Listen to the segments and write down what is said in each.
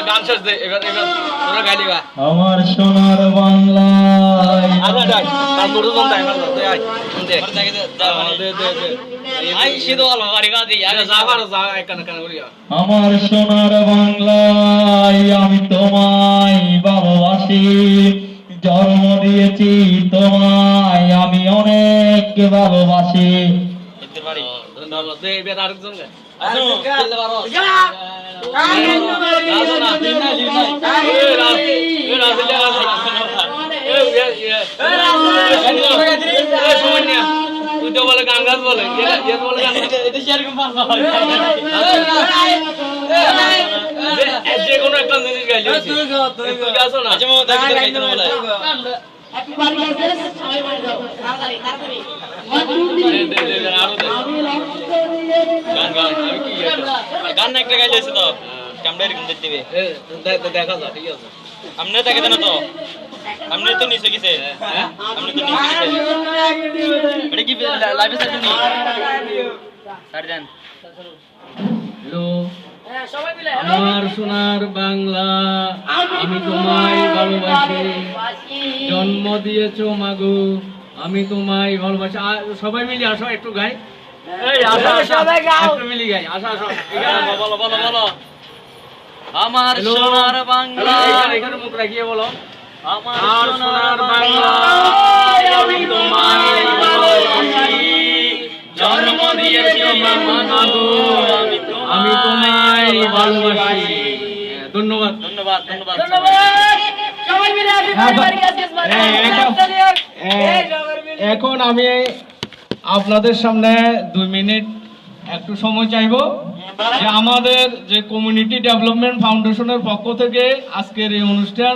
গান শেষ দে এবার তোরা গাইলি বা আমার সোনার বাংলায় আচ্ছা যাই তার তোর জন তাই না দে আই দে আই সিধো আলো বাড়ি গা দি আরে যা পারো যা কান কান করিয়া আমার সোনার বাংলায় আমি তোমায় ভালোবাসি জন্ম দিয়েছি তোমায় আমি অনেক ভালোবাসি ধন্যবাদ দে এবার আরেকজন গায় তুই তো বলে গান গাছ বলে বলে যে কোনো একটা জিনিস গাইলি তুই আসো না গান একটা গাইলেছে তো ক্যামেরা এরকম দেখতে দিবে দেখা যা ঠিক আছে আমনে দেখে দেন তো আমনে তো নিচে গেছে আমনে তো নিচে গেছে এটা কি লাইভে সাইড নি স্যার দেন হ্যালো আমার সোনার বাংলা আমি তোমায় ভালোবাসি জন্ম দিয়েছো মাগো আমি তোমায় ভালোবাসি সবাই মিলে আসো একটু গাই এই আসো সবাই গাও একটু মিলে গাই আসো আসো বলো বলো বলো আমার সোনার বাংলা এখানে মুখ রাখিয়ে বলো আমার সোনার বাংলা আমি তোমায় ভালোবাসি জন্ম দিয়েছো মাগো আমি তোমায় ভালোবাসি ধন্যবাদ ধন্যবাদ ধন্যবাদ সবাই মিলে এখন আমি আপনাদের সামনে 2 মিনিট একটু সময় চাইবো যে আমাদের যে কমিউনিটি ডেভেলপমেন্ট ফাউন্ডেশনের পক্ষ থেকে আজকের এই অনুষ্ঠান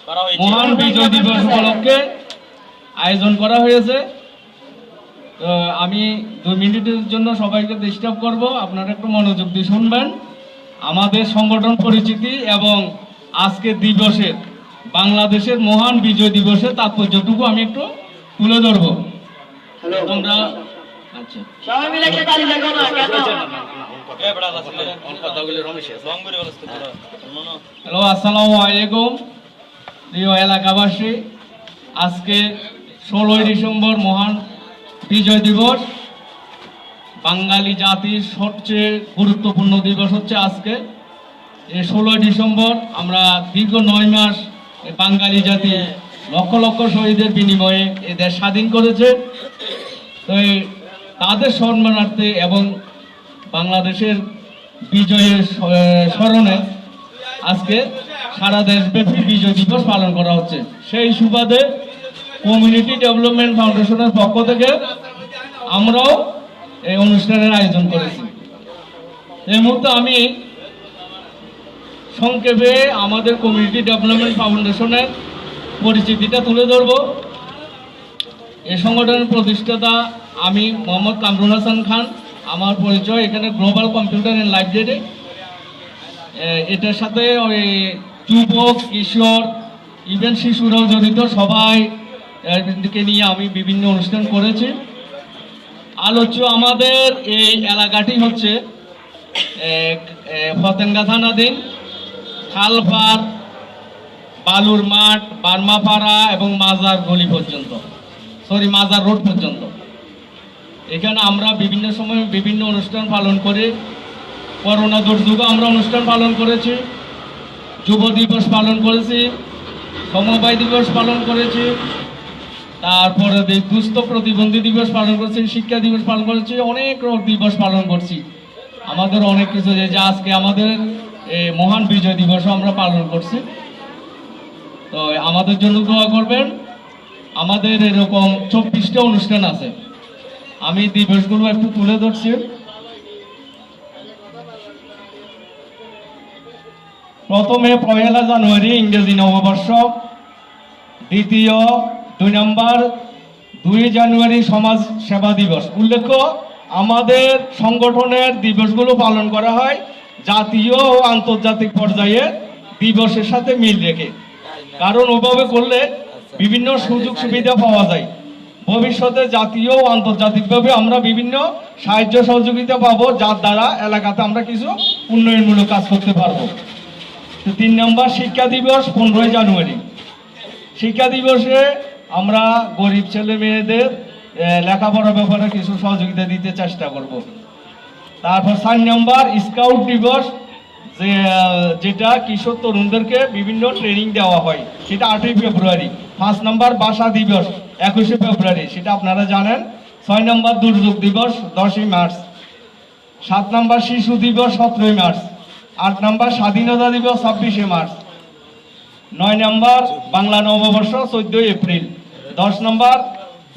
করা হয়েছে মহান বিজয় দিবস উপলক্ষে আয়োজন করা হয়েছে তো আমি 2 মিনিটের জন্য সবাইকে ডিস্টার্ব করব আপনারা একটু মনোযোগ দিয়ে শুনবেন আমাদের সংগঠন পরিচিতি এবং আজকের দিবসের বাংলাদেশের মহান বিজয় দিবসের তাৎপর্যটুকু আমি একটু তুলে ধরব তোমরা আচ্ছা সবাই মিলে একটা তালি লাগাও না কেন এ বড় আছে কথাগুলো রমেশ লং করে বলতে হ্যালো আসসালামু আলাইকুম প্রিয় এলাকাবাসী আজকে 16 ডিসেম্বর মহান বিজয় দিবস বাঙালি জাতির সবচেয়ে গুরুত্বপূর্ণ দিবস হচ্ছে আজকে এই 16 ডিসেম্বর আমরা দীর্ঘ 9 মাস বাঙালি জাতি লক্ষ লক্ষ শহীদের বিনিময়ে এই দেশ স্বাধীন করেছে তো তাদের সম্মানার্থে এবং বাংলাদেশের বিজয়ের স্মরণে আজকে সারা দেশব্যাপী বিজয় দিবস পালন করা হচ্ছে সেই সুবাদে কমিউনিটি ডেভেলপমেন্ট ফাউন্ডেশনের পক্ষ থেকে আমরাও এই অনুষ্ঠানের আয়োজন করেছি এই মুহূর্তে আমি সংক্ষেপে আমাদের কমিউনিটি ডেভেলপমেন্ট ফাউন্ডেশনের পরিচিতিটা তুলে ধরব এই সংগঠনের প্রতিষ্ঠাতা আমি মোহাম্মদ কামরুল হাসান খান আমার পরিচয় এখানে গ্লোবাল কম্পিউটার অ্যান্ড লাইব্রেরি এটার সাথে ওই যুবক কিশোর ইভেন শিশুরাও জড়িত সবাই কে নিয়ে আমি বিভিন্ন অনুষ্ঠান করেছি আলোচ্য আমাদের এই এলাকাটি হচ্ছে ফতেঙ্গা থানাধীন খালপাড় বালুর মাঠ বার্মাপাড়া এবং মাজার গলি পর্যন্ত মাজার রোড পর্যন্ত এখানে আমরা বিভিন্ন সময় বিভিন্ন অনুষ্ঠান পালন করি করোনা দুর্যোগে আমরা অনুষ্ঠান পালন করেছি যুব দিবস পালন করেছি সমবায় দিবস পালন করেছি তারপরে দুস্থ প্রতিবন্ধী দিবস পালন করেছি শিক্ষা দিবস পালন করেছি অনেক দিবস পালন করছি আমাদের অনেক কিছু যে আজকে আমাদের মহান বিজয় দিবসও আমরা পালন করছি তো আমাদের জন্য দোয়া করবেন আমাদের এরকম 24টা অনুষ্ঠান আছে আমি দিবসগুলো একটু তুলে ধরছি প্রথমে 1 জানুয়ারি ইংরেজি নববর্ষ দ্বিতীয় 2 নম্বর 2 জানুয়ারি সমাজ সেবা দিবস উল্লেখ্য আমাদের সংগঠনের দিবসগুলো পালন করা হয় জাতীয় ও আন্তর্জাতিক পর্যায়ে দিবসের সাথে মিল রেখে কারণ ওভাবে করলে বিভিন্ন সুযোগ সুবিধা পাওয়া যায় ভবিষ্যতে জাতীয় ও আন্তর্জাতিকভাবে আমরা বিভিন্ন সাহায্য সহযোগিতা পাবো যার দ্বারা এলাকাতে আমরা কিছু উন্নয়নমূলক কাজ করতে পারবো তো 3 নম্বর শিক্ষা দিবস 15 জানুয়ারি। শিক্ষা দিবসে আমরা গরিব ছেলে মেয়েদের লেখাপড়ার ব্যাপারে কিছু সহযোগিতা দিতে চেষ্টা করব। তারপর 4 নম্বর স্কাউট দিবস, যেটা কিশোর তরুণদেরকে বিভিন্ন ট্রেনিং দেওয়া হয়, সেটা 8ই ফেব্রুয়ারি। 5 নম্বর ভাষা দিবস 21শে ফেব্রুয়ারি, সেটা আপনারা জানেন। 6 নম্বর দুর্যোগ দিবস 10ই মার্চ। 7 নম্বর শিশু দিবস 17ই মার্চ। 8 নম্বর স্বাধীনতা দিবস 26শে মার্চ। 9 নম্বর বাংলা নববর্ষ 14ই এপ্রিল। 10 নম্বর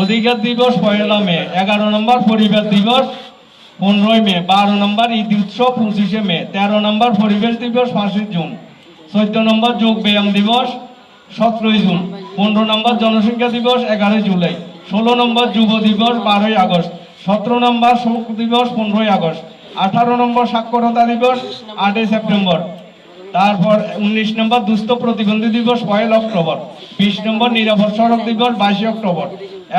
অধিকার দিবস 1 মে। 11 নম্বর পরিবার দিবস 15 মে। 12 নম্বর ঈদ উৎসব 25শে মে। 13 নম্বর পরিবেশ দিবস 5ই জুন। 14 নম্বর যোগ ব্যায়াম দিবস 17ই জুন। 15 নম্বর জনসংখ্যা দিবস 11 জুলাই। 16 নম্বর যুব দিবস 12ই আগস্ট। 17 নম্বর শোক দিবস 15ই আগস্ট। 18 নম্বর সাক্ষরতা দিবস 8ই সেপ্টেম্বর। তারপর 19 নম্বর দুস্থ প্রতিবন্ধী দিবস 1 অক্টোবর। 20 নম্বর নিরাপদ সড়ক দিবস 22 অক্টোবর।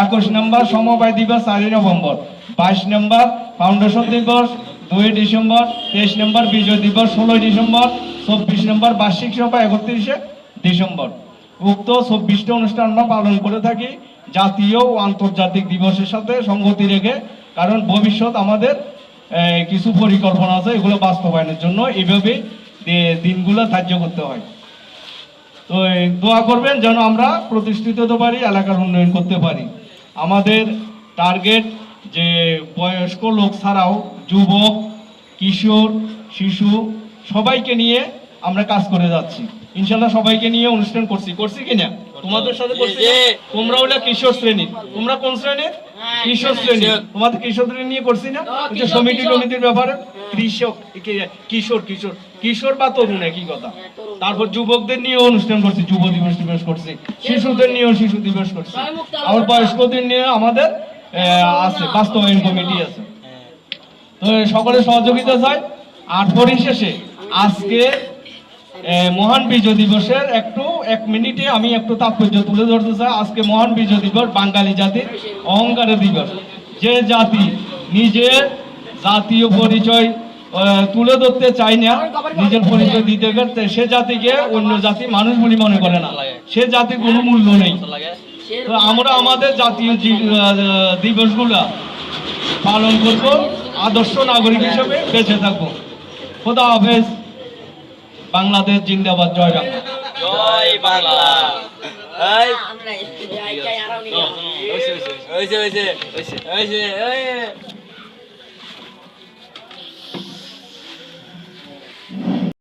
21 নম্বর সমবায় দিবস 4 নভেম্বর। 22 নম্বর ফাউন্ডেশন দিবস 2 ডিসেম্বর। 23 নম্বর বিজয় দিবস 16 ডিসেম্বর। 24 নম্বর বার্ষিক সভা 31শে ডিসেম্বর। উক্ত 24টা অনুষ্ঠান আমরা পালন করে থাকি জাতীয় ও আন্তর্জাতিক দিবসের সাথে সঙ্গতি রেখে, কারণ ভবিষ্যৎ আমাদের কিছু পরিকল্পনা আছে, এগুলো বাস্তবায়নের জন্য এইভাবে দিনগুলো ধার্য করতে হয়। তো দোয়া করবেন যেন আমরা প্রতিষ্ঠিত হতে পারি, এলাকার উন্নয়ন করতে পারি। আমাদের টার্গেট যে বয়স্ক লোক ছাড়াও যুবক, কিশোর, শিশু সবাইকে নিয়ে আমরা কাজ করে যাচ্ছি। ইনশাল্লাহ সবাইকে নিয়ে অনুষ্ঠান করছি কিনা? তোমাদের সাথে করছি না? তোমরা হলো কিশোর শ্রেণী। তোমরা কোন শ্রেণীর? কিশোর শ্রেণী। তোমাদের কিশোরদের নিয়ে করছি না? সমিতির ব্যাপারে কৃষক কিশোর কিশোর কিশোর বা তরুণ একই কথা। তারপর যুবকদের নিয়ে অনুষ্ঠান করছি, যুব দিবস করছি। শিশুদের নিয়েও শিশু দিবস করছি। আবার বয়স্কদের নিয়ে আমাদের আছে বাস্তবায়ন কমিটি আছে। তো সকলের সহযোগিতা চাই। আর পরিশেষে আজকে মহান বিজয় দিবসের 1 মিনিটে আমি একটু তাৎপর্য তুলে ধরতে চাই। আজকে মহান বিজয় দিবস বাঙালি জাতির অহংকারের দিবস। যে জাতি নিজের জাতীয় পরিচয় তুলে ধরতে চায় না, নিজের পরিচয় দিতে গেলে সে জাতিকে অন্য জাতি মানুষ বলে মনে করে না, সে জাতির কোনো মূল্য নেই। তো আমরা আমাদের জাতীয় দিবসগুলা পালন করব, আদর্শ নাগরিক হিসেবে বেঁচে থাকবো। খোদা হাফেজ। বাংলাদেশ জিন্দাবাদ। জয় বাংলা। জয় বাংলা। আমরা এই আইকাই আরাউনি হইছে